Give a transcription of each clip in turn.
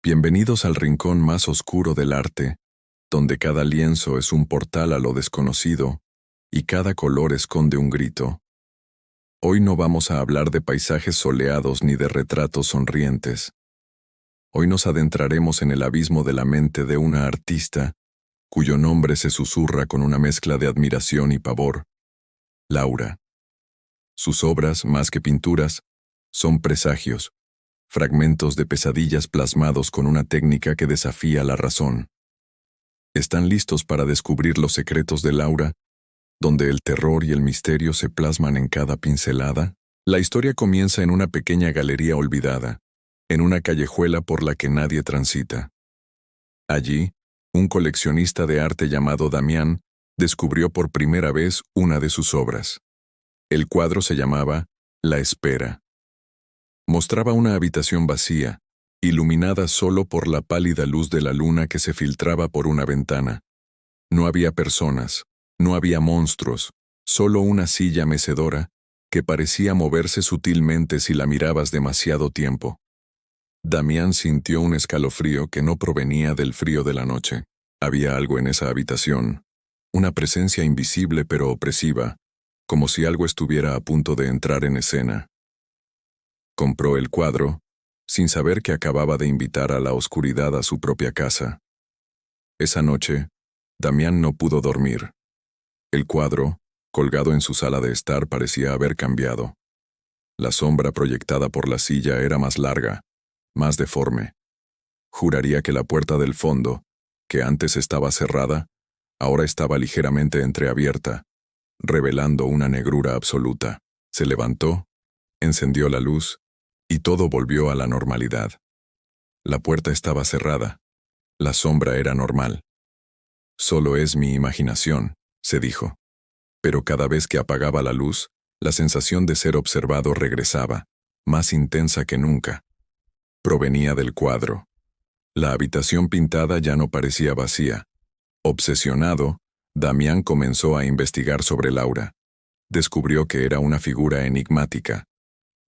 Bienvenidos al rincón más oscuro del arte, donde cada lienzo es un portal a lo desconocido y cada color esconde un grito. Hoy no vamos a hablar de paisajes soleados ni de retratos sonrientes. Hoy nos adentraremos en el abismo de la mente de una artista cuyo nombre se susurra con una mezcla de admiración y pavor: Laura. Sus obras, más que pinturas, son presagios, fragmentos de pesadillas plasmados con una técnica que desafía la razón. ¿Están listos para descubrir los secretos de Laura, donde el terror y el misterio se plasman en cada pincelada? La historia comienza en una pequeña galería olvidada, en una callejuela por la que nadie transita. Allí, un coleccionista de arte llamado Damián descubrió por primera vez una de sus obras. El cuadro se llamaba La Espera. Mostraba una habitación vacía, iluminada solo por la pálida luz de la luna que se filtraba por una ventana. No había personas, no había monstruos, solo una silla mecedora que parecía moverse sutilmente si la mirabas demasiado tiempo. Damián sintió un escalofrío que no provenía del frío de la noche. Había algo en esa habitación, una presencia invisible pero opresiva, como si algo estuviera a punto de entrar en escena. Compró el cuadro, sin saber que acababa de invitar a la oscuridad a su propia casa. Esa noche, Damián no pudo dormir. El cuadro, colgado en su sala de estar, parecía haber cambiado. La sombra proyectada por la silla era más larga, más deforme. Juraría que la puerta del fondo, que antes estaba cerrada, ahora estaba ligeramente entreabierta, revelando una negrura absoluta. Se levantó, encendió la luz, y todo volvió a la normalidad. La puerta estaba cerrada. La sombra era normal. Solo es mi imaginación, se dijo. Pero cada vez que apagaba la luz, la sensación de ser observado regresaba, más intensa que nunca. Provenía del cuadro. La habitación pintada ya no parecía vacía. Obsesionado, Damián comenzó a investigar sobre Laura. Descubrió que era una figura enigmática.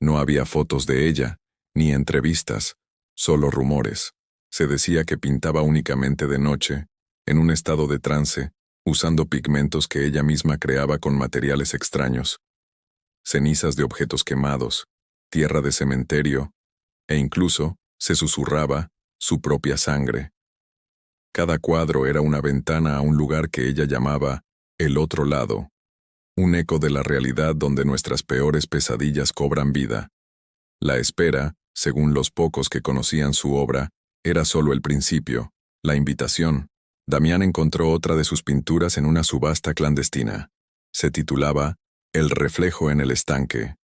No había fotos de ella, ni entrevistas, solo rumores. Se decía que pintaba únicamente de noche, en un estado de trance, usando pigmentos que ella misma creaba con materiales extraños. Cenizas de objetos quemados, tierra de cementerio, e incluso, se susurraba, su propia sangre. Cada cuadro era una ventana a un lugar que ella llamaba el otro lado, un eco de la realidad donde nuestras peores pesadillas cobran vida. La espera, según los pocos que conocían su obra, era solo el principio, la invitación. Damián encontró otra de sus pinturas en una subasta clandestina. Se titulaba El reflejo en el estanque.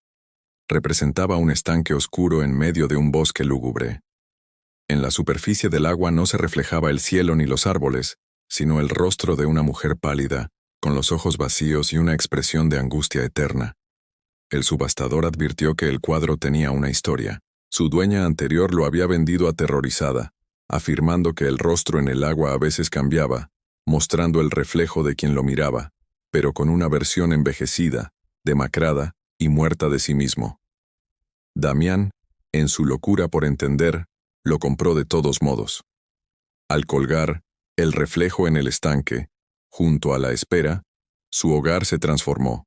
Representaba un estanque oscuro en medio de un bosque lúgubre. En la superficie del agua no se reflejaba el cielo ni los árboles, sino el rostro de una mujer pálida, con los ojos vacíos y una expresión de angustia eterna. El subastador advirtió que el cuadro tenía una historia. Su dueña anterior lo había vendido aterrorizada, afirmando que el rostro en el agua a veces cambiaba, mostrando el reflejo de quien lo miraba, pero con una versión envejecida, demacrada y muerta de sí mismo. Damián, en su locura por entender, lo compró de todos modos. Al colgar el reflejo en el estanque, junto a la espera, su hogar se transformó.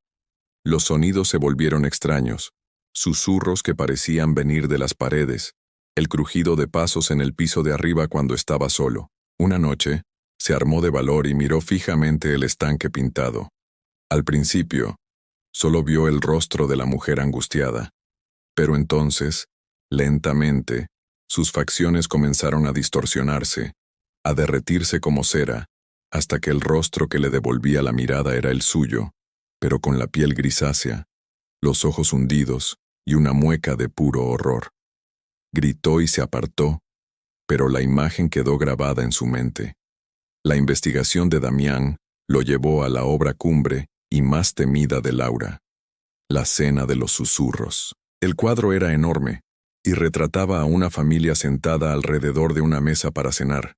Los sonidos se volvieron extraños, susurros que parecían venir de las paredes, el crujido de pasos en el piso de arriba cuando estaba solo. Una noche, se armó de valor y miró fijamente el estanque pintado. Al principio, solo vio el rostro de la mujer angustiada. Pero entonces, lentamente, sus facciones comenzaron a distorsionarse, a derretirse como cera, hasta que el rostro que le devolvía la mirada era el suyo, pero con la piel grisácea, los ojos hundidos y una mueca de puro horror. Gritó y se apartó, pero la imagen quedó grabada en su mente. La investigación de Damián lo llevó a la obra cumbre y más temida de Laura, La Cena de los Susurros. El cuadro era enorme y retrataba a una familia sentada alrededor de una mesa para cenar.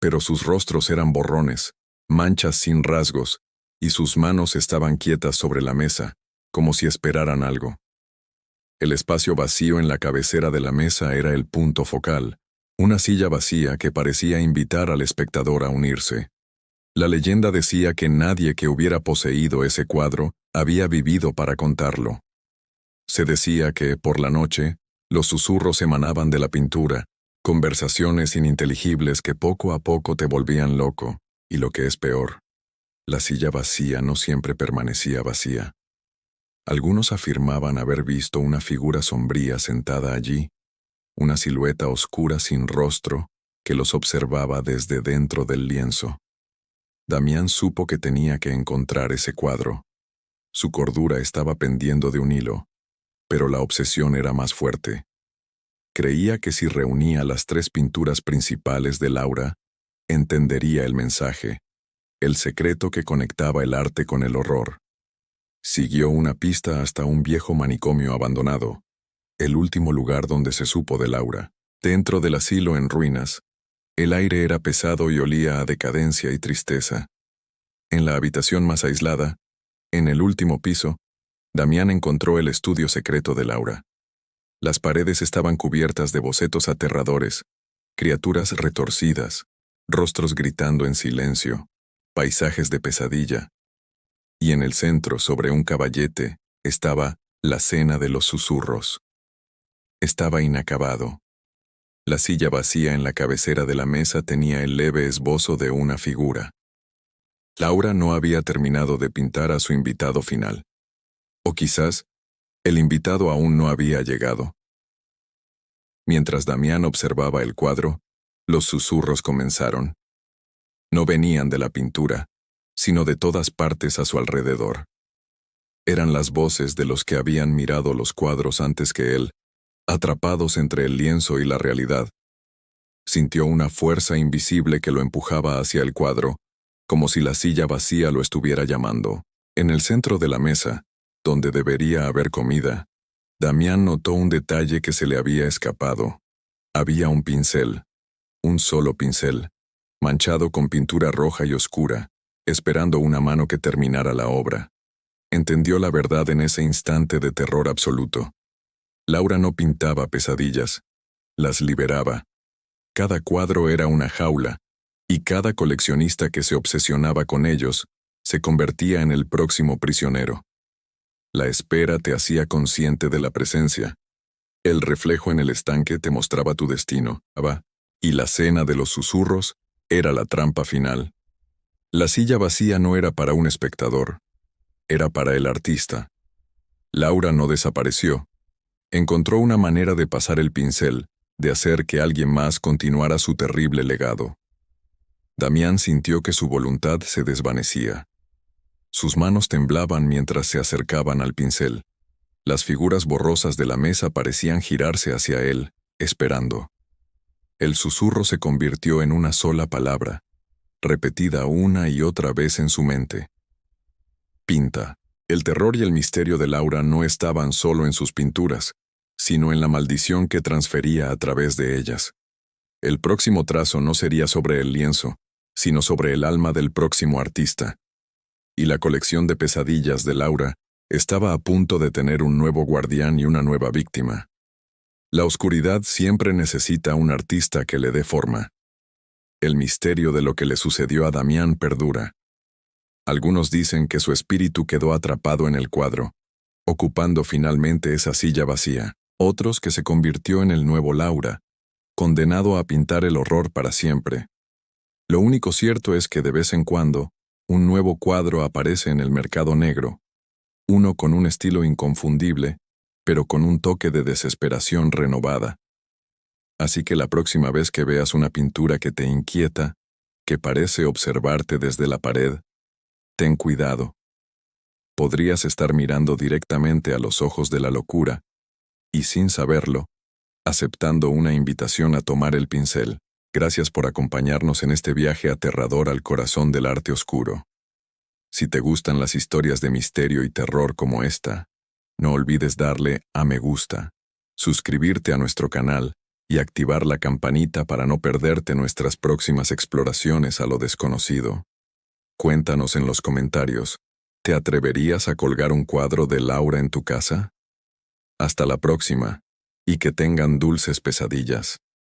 Pero sus rostros eran borrones, manchas sin rasgos, y sus manos estaban quietas sobre la mesa, como si esperaran algo. El espacio vacío en la cabecera de la mesa era el punto focal, Una silla vacía que parecía invitar al espectador a unirse. La leyenda decía que nadie que hubiera poseído ese cuadro había vivido para contarlo. Se decía que, por la noche, los susurros emanaban de la pintura, conversaciones ininteligibles que poco a poco te volvían loco, y lo que es peor, la silla vacía no siempre permanecía vacía. Algunos afirmaban haber visto una figura sombría sentada allí, una silueta oscura sin rostro que los observaba desde dentro del lienzo. Damián supo que tenía que encontrar ese cuadro. Su cordura estaba pendiendo de un hilo, pero la obsesión era más fuerte. Creía que si reunía las 3 pinturas principales de Laura, entendería el mensaje, el secreto que conectaba el arte con el horror. Siguió una pista hasta un viejo manicomio abandonado, el último lugar donde se supo de Laura. Dentro del asilo en ruinas, el aire era pesado y olía a decadencia y tristeza. En la habitación más aislada, en el último piso, Damián encontró el estudio secreto de Laura. Las paredes estaban cubiertas de bocetos aterradores, criaturas retorcidas, rostros gritando en silencio, paisajes de pesadilla. Y en el centro, sobre un caballete, estaba la cena de los susurros. Estaba inacabado. La silla vacía en la cabecera de la mesa tenía el leve esbozo de una figura. Laura no había terminado de pintar a su invitado final. O quizás, el invitado aún no había llegado. Mientras Damián observaba el cuadro, los susurros comenzaron. No venían de la pintura, sino de todas partes a su alrededor. Eran las voces de los que habían mirado los cuadros antes que él, atrapados entre el lienzo y la realidad. Sintió una fuerza invisible que lo empujaba hacia el cuadro, como si la silla vacía lo estuviera llamando. En el centro de la mesa, donde debería haber comida, Damián notó un detalle que se le había escapado. Había un pincel, un solo pincel, manchado con pintura roja y oscura, esperando una mano que terminara la obra. Entendió la verdad en ese instante de terror absoluto. Laura no pintaba pesadillas, las liberaba. Cada cuadro era una jaula, y cada coleccionista que se obsesionaba con ellos se convertía en el próximo prisionero. La espera te hacía consciente de la presencia. El reflejo en el estanque te mostraba tu destino, y la cena de los susurros era la trampa final. La silla vacía no era para un espectador, era para el artista. Laura no desapareció. Encontró una manera de pasar el pincel, de hacer que alguien más continuara su terrible legado. Damián sintió que su voluntad se desvanecía. Sus manos temblaban mientras se acercaban al pincel. Las figuras borrosas de la mesa parecían girarse hacia él, esperando. El susurro se convirtió en una sola palabra, repetida una y otra vez en su mente. Pinta. El terror y el misterio de Laura no estaban solo en sus pinturas, sino en la maldición que transfería a través de ellas. El próximo trazo no sería sobre el lienzo, sino sobre el alma del próximo artista. Y la colección de pesadillas de Laura estaba a punto de tener un nuevo guardián y una nueva víctima. La oscuridad siempre necesita un artista que le dé forma. El misterio de lo que le sucedió a Damián perdura. Algunos dicen que su espíritu quedó atrapado en el cuadro, ocupando finalmente esa silla vacía. Otros que se convirtió en el nuevo Laura, condenado a pintar el horror para siempre. Lo único cierto es que de vez en cuando, un nuevo cuadro aparece en el mercado negro, uno con un estilo inconfundible, pero con un toque de desesperación renovada. Así que la próxima vez que veas una pintura que te inquieta, que parece observarte desde la pared, ten cuidado. Podrías estar mirando directamente a los ojos de la locura, y sin saberlo, aceptando una invitación a tomar el pincel. Gracias por acompañarnos en este viaje aterrador al corazón del arte oscuro. Si te gustan las historias de misterio y terror como esta, no olvides darle a me gusta, suscribirte a nuestro canal y activar la campanita para no perderte nuestras próximas exploraciones a lo desconocido. Cuéntanos en los comentarios, ¿te atreverías a colgar un cuadro de Laura en tu casa? Hasta la próxima, y que tengan dulces pesadillas.